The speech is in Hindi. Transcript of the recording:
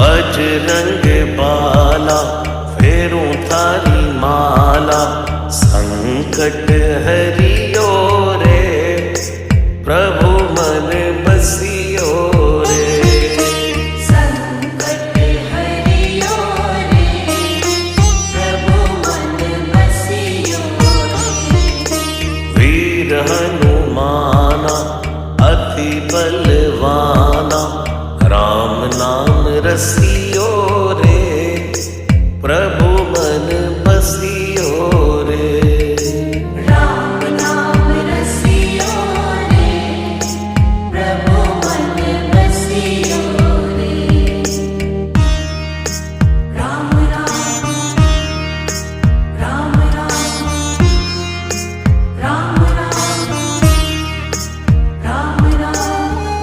बजरंग बाला फेरूं थारी माला, संकट हरियो रे प्रभु मन बसियो रे। संकट हरियो रे प्रभु मन बसियो रे। वीर हनुमाना अति बलवाना, राम नाम रसियो